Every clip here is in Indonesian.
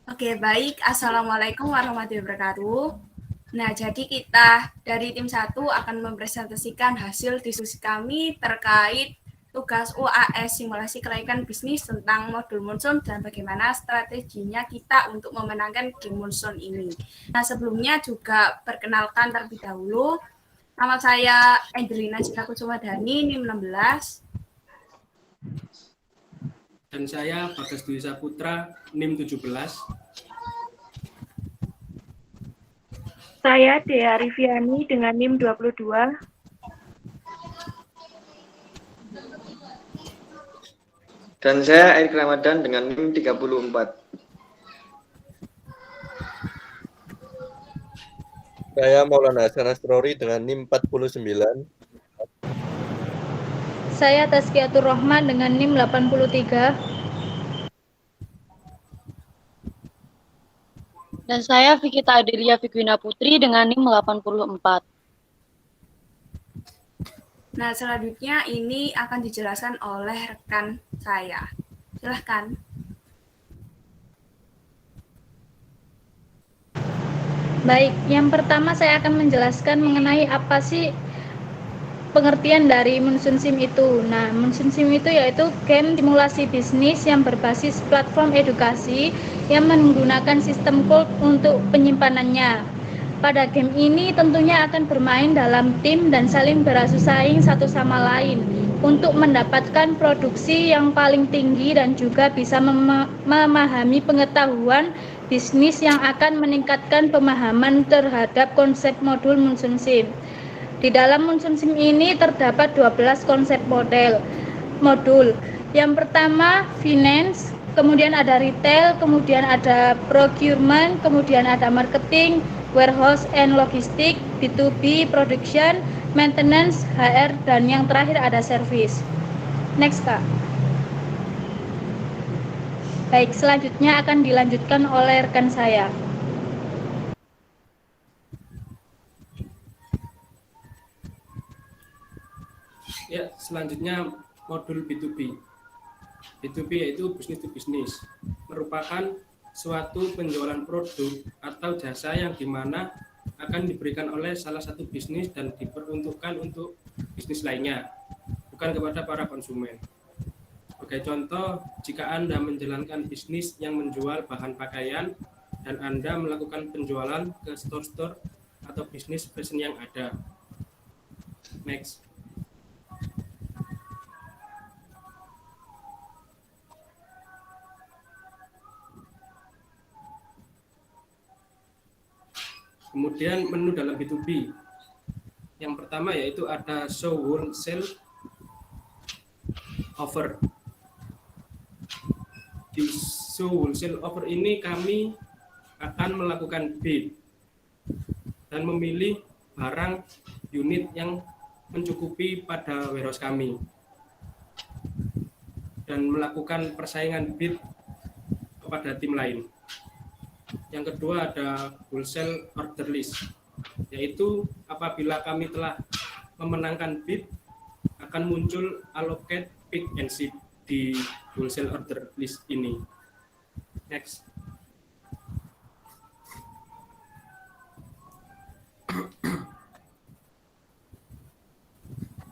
Oke, baik. Assalamualaikum warahmatullahi wabarakatuh. Nah, jadi kita dari tim 1 akan mempresentasikan hasil diskusi kami terkait tugas UAS simulasi kelaikan bisnis tentang modul Moonson dan bagaimana strateginya kita untuk memenangkan game Moonson ini. Nah, sebelumnya juga perkenalkan terlebih dahulu. Nama saya Angelina Cikakusumadani, NIM 16. Dan saya Bagas Dwi Saputra, NIM 17. Saya Dea Riviani dengan NIM 22. Dan saya Erik Ramadan dengan NIM 34. Saya Maulana Hasan Asrori dengan NIM 49. Saya Tazkiyatur Rahman dengan NIM 83. Dan saya Fikita Adelia Fikwina Putri dengan NIM 84. Nah, selanjutnya ini akan dijelaskan oleh rekan saya. Silahkan. Baik, yang pertama saya akan menjelaskan mengenai apa sih pengertian dari Moonson Sim itu. Nah, Moonson Sim itu yaitu game simulasi bisnis yang berbasis platform edukasi yang menggunakan sistem code untuk penyimpanannya. Pada game ini tentunya akan bermain dalam tim dan saling beradu saing satu sama lain untuk mendapatkan produksi yang paling tinggi dan juga bisa memahami pengetahuan bisnis yang akan meningkatkan pemahaman terhadap konsep modul Moonson Sim. Di dalam Moonson Sim ini terdapat 12 konsep modul. Yang pertama finance, kemudian ada retail, kemudian ada procurement, kemudian ada marketing, warehouse and logistik, B2B, production, maintenance, HR, dan yang terakhir ada service. Next, Kak. Baik, selanjutnya akan dilanjutkan oleh rekan saya. Ya, selanjutnya modul B2B. B2B yaitu business to business, merupakan suatu penjualan produk atau jasa yang dimana akan diberikan oleh salah satu bisnis dan diperuntukkan untuk bisnis lainnya, bukan kepada para konsumen. Sebagai contoh, jika Anda menjalankan bisnis yang menjual bahan pakaian dan Anda melakukan penjualan ke store-store atau bisnis fashion yang ada. Next. Kemudian menu dalam B2B. Yang pertama yaitu ada show wholesale offer. Di show wholesale offer ini kami akan melakukan bid dan memilih barang unit yang mencukupi pada warehouse kami dan melakukan persaingan bid kepada tim lain. Yang kedua ada wholesale order list, yaitu apabila kami telah memenangkan bid akan muncul allocate pick and ship di wholesale order list ini. Next.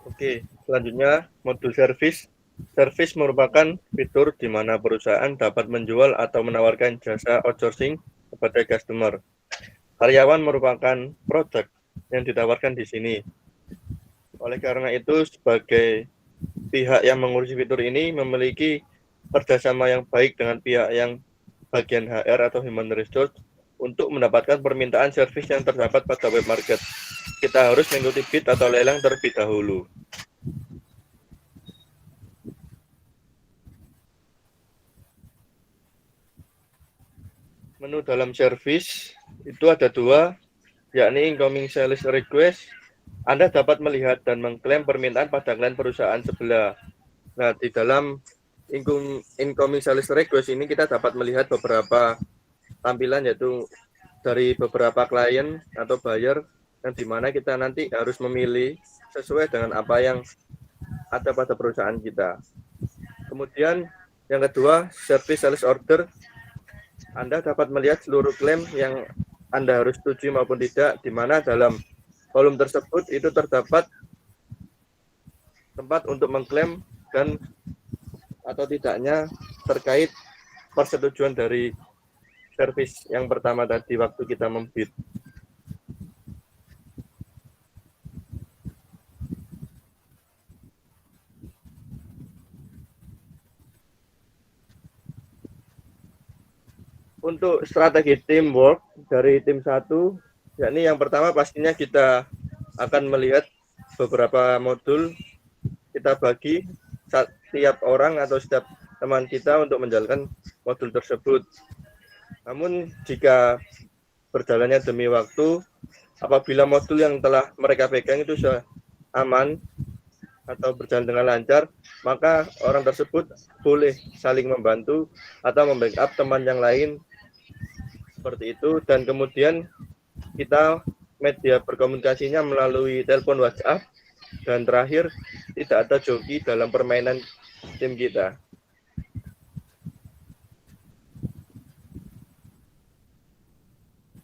Oke, selanjutnya modul service. Service merupakan fitur di mana perusahaan dapat menjual atau menawarkan jasa outsourcing kepada customer. Karyawan merupakan produk yang ditawarkan di sini. Oleh karena itu, sebagai pihak yang mengurusi fitur ini memiliki kerjasama yang baik dengan pihak yang bagian HR atau Human Resource untuk mendapatkan permintaan servis yang terdapat pada web market. Kita harus mengikuti bid atau lelang terlebih dahulu. Menu dalam service itu ada dua, yakni incoming sales request. Anda dapat melihat dan mengklaim permintaan pada klien perusahaan sebelah. Nah, di dalam incoming sales request ini kita dapat melihat beberapa tampilan, yaitu dari beberapa klien atau buyer, yang dimana kita nanti harus memilih sesuai dengan apa yang ada pada perusahaan kita. Kemudian yang kedua, service sales order. Anda dapat melihat seluruh klaim yang Anda harus setuju maupun tidak, di mana dalam kolom tersebut itu terdapat tempat untuk mengklaim dan atau tidaknya terkait persetujuan dari service yang pertama tadi waktu kita membid. Untuk strategi teamwork dari tim 1, yakni yang pertama pastinya kita akan melihat beberapa modul, kita bagi setiap orang atau setiap teman kita untuk menjalankan modul tersebut. Namun jika berjalannya demi waktu, apabila modul yang telah mereka pegang itu sudah aman atau berjalan dengan lancar, maka orang tersebut boleh saling membantu atau membackup teman yang lain seperti itu. Dan kemudian kita media berkomunikasinya melalui telepon WhatsApp. Dan terakhir, tidak ada joki dalam permainan tim kita.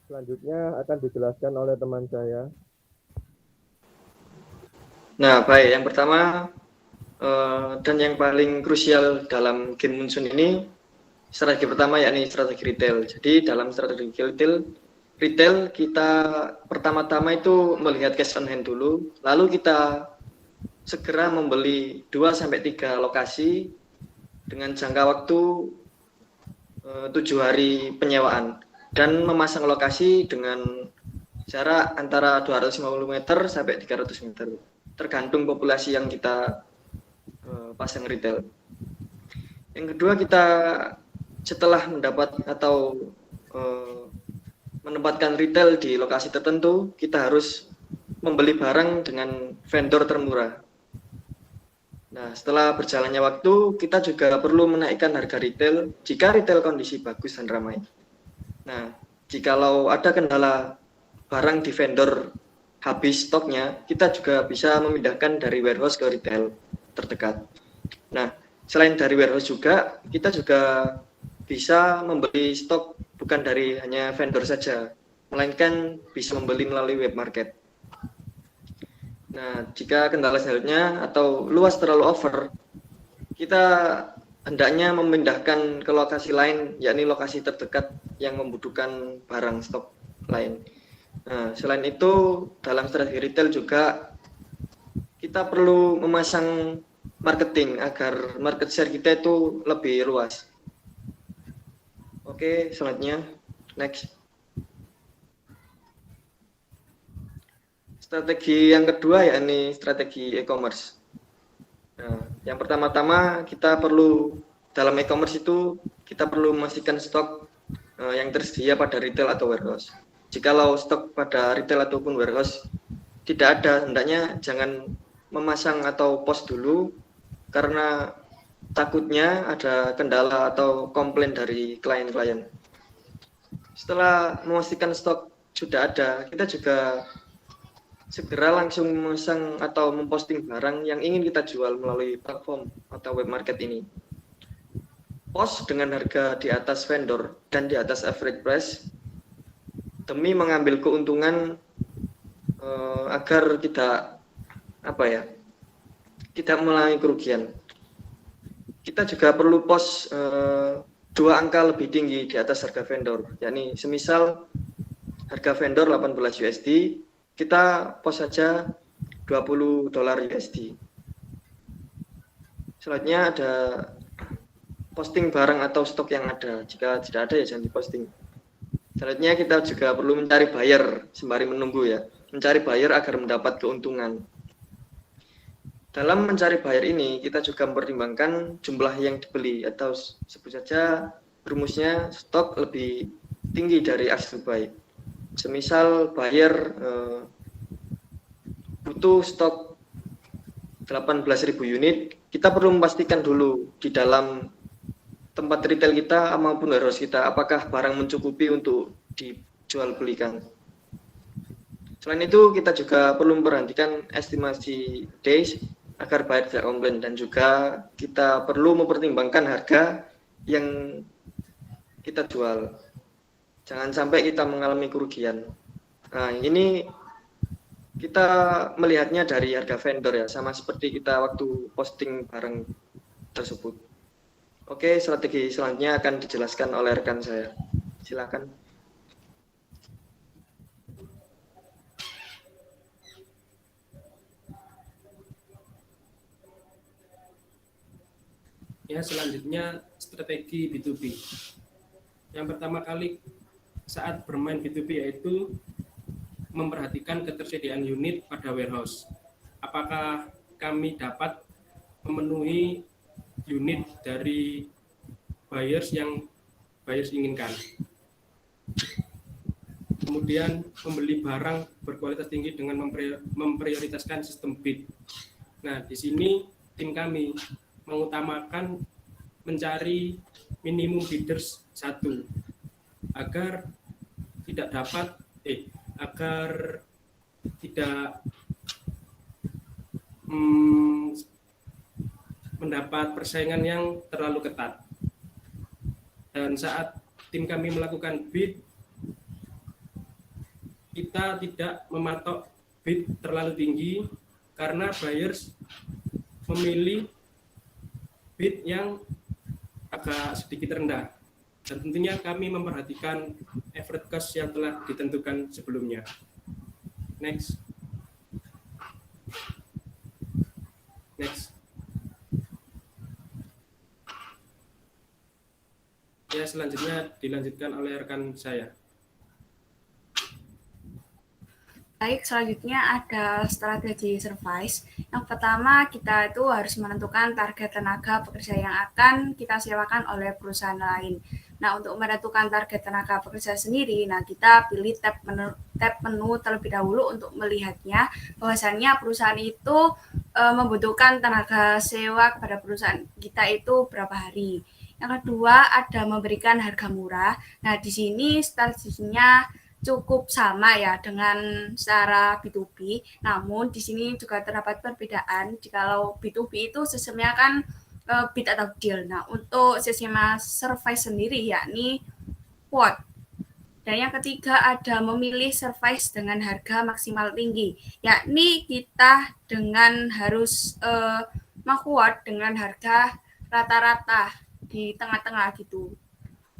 Selanjutnya akan dijelaskan oleh teman saya. Nah, baik. Yang pertama dan yang paling krusial dalam game Munsun ini, strategi pertama yakni strategi retail. Jadi dalam strategi retail kita pertama-tama itu melihat cash on hand dulu, lalu kita segera membeli 2-3 lokasi dengan jangka waktu 7 hari penyewaan dan memasang lokasi dengan jarak antara 250 meter sampai 300 meter tergantung populasi yang kita pasang retail. Yang kedua, kita setelah mendapat atau menempatkan retail di lokasi tertentu, kita harus membeli barang dengan vendor termurah. Nah, setelah berjalannya waktu, kita juga perlu menaikkan harga retail jika retail kondisi bagus dan ramai. Nah, jikalau ada kendala barang di vendor habis stoknya, kita juga bisa memindahkan dari warehouse ke retail terdekat. Nah, selain dari warehouse juga, kita juga bisa membeli stok bukan dari hanya vendor saja, melainkan bisa membeli melalui web market. Nah, jika kendala selanjutnya atau luas terlalu over, kita hendaknya memindahkan ke lokasi lain, yakni lokasi terdekat yang membutuhkan barang stok lain. Nah, selain itu, dalam strategi retail juga kita perlu memasang marketing agar market share kita itu lebih luas. Oke, selanjutnya, next. Strategi yang kedua yakni strategi e-commerce. Nah, yang pertama-tama kita perlu dalam e-commerce itu kita perlu memastikan stok yang tersedia pada retail atau warehouse. Jikalau stok pada retail ataupun warehouse tidak ada, hendaknya jangan memasang atau post dulu karena takutnya ada kendala atau komplain dari klien-klien. Setelah memastikan stok sudah ada, kita juga segera langsung memasang atau memposting barang yang ingin kita jual melalui platform atau web market ini. Post dengan harga di atas vendor dan di atas average price demi mengambil keuntungan agar tidak tidak mengalami kerugian. Kita juga perlu post 2 angka lebih tinggi di atas harga vendor, yakni semisal harga vendor 18 USD, kita post saja $20 USD. Selanjutnya ada posting barang atau stok yang ada. Jika tidak ada ya jangan diposting. Selanjutnya kita juga perlu mencari buyer sembari menunggu ya. Mencari buyer agar mendapat keuntungan. Dalam mencari buyer ini, kita juga mempertimbangkan jumlah yang dibeli atau sebut saja rumusnya stok lebih tinggi dari ask to buy. Semisal buyer butuh stok 18.000 unit, kita perlu memastikan dulu di dalam tempat retail kita maupun warehouse kita apakah barang mencukupi untuk dijual belikan. Selain itu, kita juga perlu memperhatikan estimasi days agar buyer tidak komplain, dan juga kita perlu mempertimbangkan harga yang kita jual. Jangan sampai kita mengalami kerugian. Nah, ini kita melihatnya dari harga vendor ya, sama seperti kita waktu posting barang tersebut. Oke, strategi selanjutnya akan dijelaskan oleh rekan saya. Silakan. Ya, selanjutnya strategi B2B. Yang pertama kali saat bermain B2B yaitu memperhatikan ketersediaan unit pada warehouse. Apakah kami dapat memenuhi unit dari buyers yang buyers inginkan. Kemudian membeli barang berkualitas tinggi dengan memprioritaskan sistem bid. Nah, di sini tim kami mengutamakan mencari minimum bidders 1 agar tidak mendapat persaingan yang terlalu ketat. Dan saat tim kami melakukan bid, kita tidak mematok bid terlalu tinggi karena buyers memilih bid yang agak sedikit rendah, dan tentunya kami memperhatikan average cost yang telah ditentukan sebelumnya. Next. Ya, selanjutnya dilanjutkan oleh rekan saya. Baik, selanjutnya ada strategi service. Yang pertama, kita itu harus menentukan target tenaga pekerja yang akan kita sewakan oleh perusahaan lain. Nah, untuk menentukan target tenaga pekerja sendiri, kita pilih tab menu terlebih dahulu untuk melihatnya bahwasannya perusahaan itu membutuhkan tenaga sewa kepada perusahaan kita itu berapa hari. Yang kedua, ada memberikan harga murah. Nah, di sini strateginya cukup sama ya dengan secara B2B, namun di sini juga terdapat perbedaan. Jikalau B2B itu sistemnya kan bid atau deal. Nah, untuk sistem service sendiri yakni quote. Dan yang ketiga ada memilih service dengan harga maksimal tinggi, yakni kita dengan harus meng-quote dengan harga rata-rata di tengah-tengah gitu.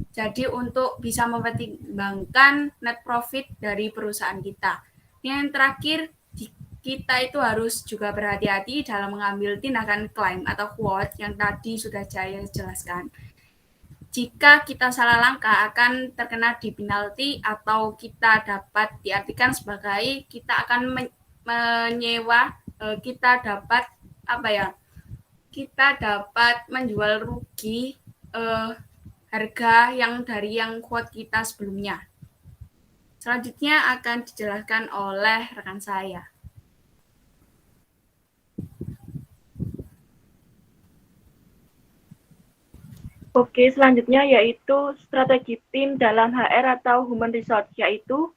Jadi untuk bisa mempertimbangkan net profit dari perusahaan kita. Yang terakhir, kita itu harus juga berhati-hati dalam mengambil tindakan klaim atau quote yang tadi sudah saya jelaskan. Jika kita salah langkah akan terkena di penalti atau kita dapat diartikan sebagai kita akan menyewa, kita dapat menjual rugi harga yang dari yang quote kita sebelumnya. Selanjutnya akan dijelaskan oleh rekan saya. Oke, selanjutnya yaitu strategi tim dalam HR atau Human Resource, yaitu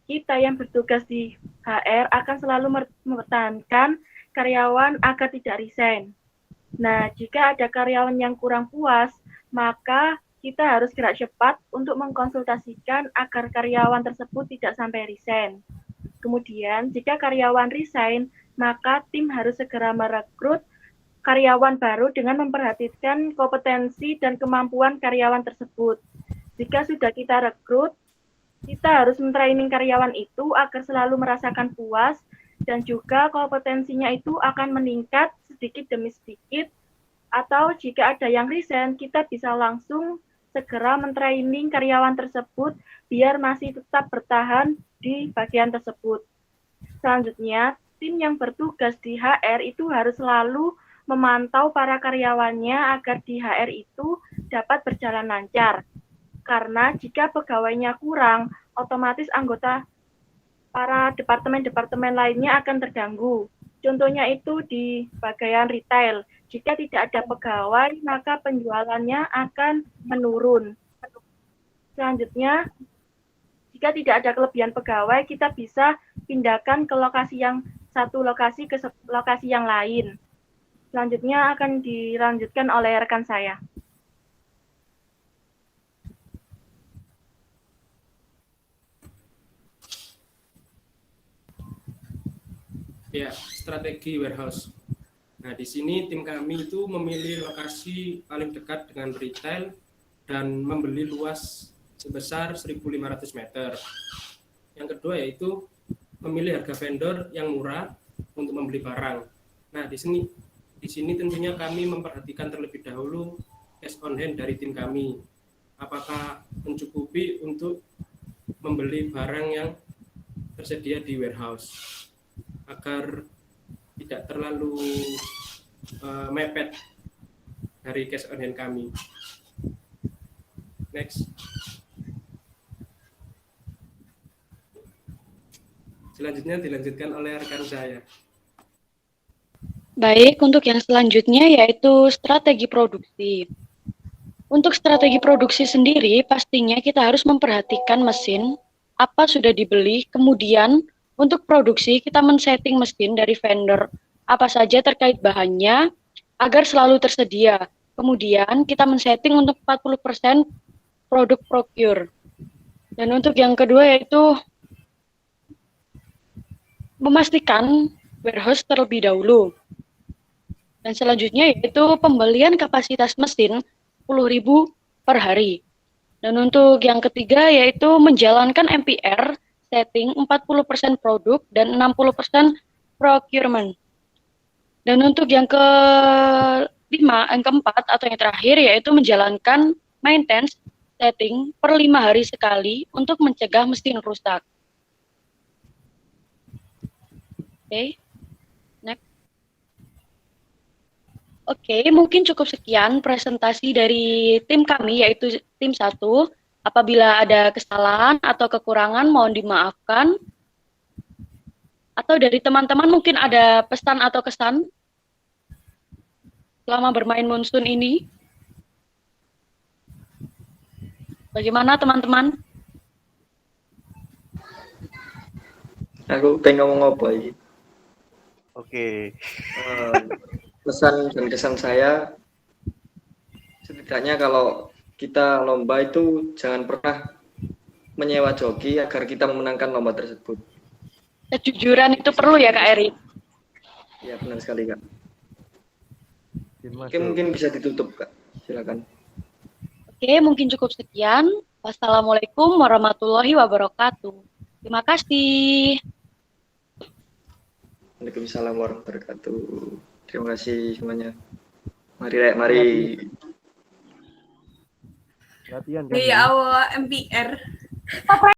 kita yang bertugas di HR akan selalu mempertahankan karyawan agar tidak resign. Nah, jika ada karyawan yang kurang puas, maka kita harus gerak cepat untuk mengkonsultasikan agar karyawan tersebut tidak sampai resign. Kemudian, jika karyawan resign, maka tim harus segera merekrut karyawan baru dengan memperhatikan kompetensi dan kemampuan karyawan tersebut. Jika sudah kita rekrut, kita harus mentraining karyawan itu agar selalu merasakan puas dan juga kompetensinya itu akan meningkat sedikit demi sedikit. Atau jika ada yang resign, kita bisa langsung segera mentraining karyawan tersebut biar masih tetap bertahan di bagian tersebut. Selanjutnya, tim yang bertugas di HR itu harus selalu memantau para karyawannya agar di HR itu dapat berjalan lancar. Karena jika pegawainya kurang, otomatis anggota para departemen-departemen lainnya akan terganggu. Contohnya itu di bagian retail. Jika tidak ada pegawai, maka penjualannya akan menurun. Selanjutnya, jika tidak ada kelebihan pegawai, kita bisa pindahkan ke lokasi yang satu lokasi ke lokasi yang lain. Selanjutnya akan dilanjutkan oleh rekan saya. Ya, strategi warehouse. Nah, di sini tim kami itu memilih lokasi paling dekat dengan retail dan membeli luas sebesar 1.500 meter. Yang kedua yaitu memilih harga vendor yang murah untuk membeli barang. Nah, di sini tentunya kami memperhatikan terlebih dahulu cash on hand dari tim kami. Apakah mencukupi untuk membeli barang yang tersedia di warehouse agar tidak terlalu mepet dari cash on hand kami. Next. Selanjutnya dilanjutkan oleh rekan saya. Baik, untuk yang selanjutnya yaitu strategi produksi. Untuk strategi produksi sendiri, pastinya kita harus memperhatikan mesin, apa sudah dibeli, kemudian untuk produksi kita men-setting mesin dari vendor, apa saja terkait bahannya, agar selalu tersedia. Kemudian kita men-setting untuk 40% produk procure. Dan untuk yang kedua yaitu memastikan warehouse terlebih dahulu. Dan selanjutnya yaitu pembelian kapasitas mesin 10.000 per hari. Dan untuk yang ketiga yaitu menjalankan MPR setting 40% produk dan 60% procurement. Dan untuk yang keempat atau yang terakhir yaitu menjalankan maintenance setting per 5 hari sekali untuk mencegah mesin rusak. Oke. Next. Oke, mungkin cukup sekian presentasi dari tim kami yaitu tim 1. Apabila ada kesalahan atau kekurangan mohon dimaafkan. Atau dari teman-teman mungkin ada pesan atau kesan selama bermain Monsoon ini? Bagaimana teman-teman? Aku pengen ngomong apa ini? Oke. Pesan dan kesan saya, setidaknya kalau kita lomba itu jangan pernah menyewa joki agar kita memenangkan lomba tersebut. Kejujuran itu perlu ya Kak Eri? Ya benar sekali Kak. Masuk. Oke, mungkin bisa ditutup Kak, silakan. Oke, mungkin cukup sekian. Wassalamualaikum warahmatullahi wabarakatuh. Terima kasih. Waalaikumsalam warahmatullahi wabarakatuh. Terima kasih semuanya. Mari Rek, mari. Latihan kan? Di awal MPR.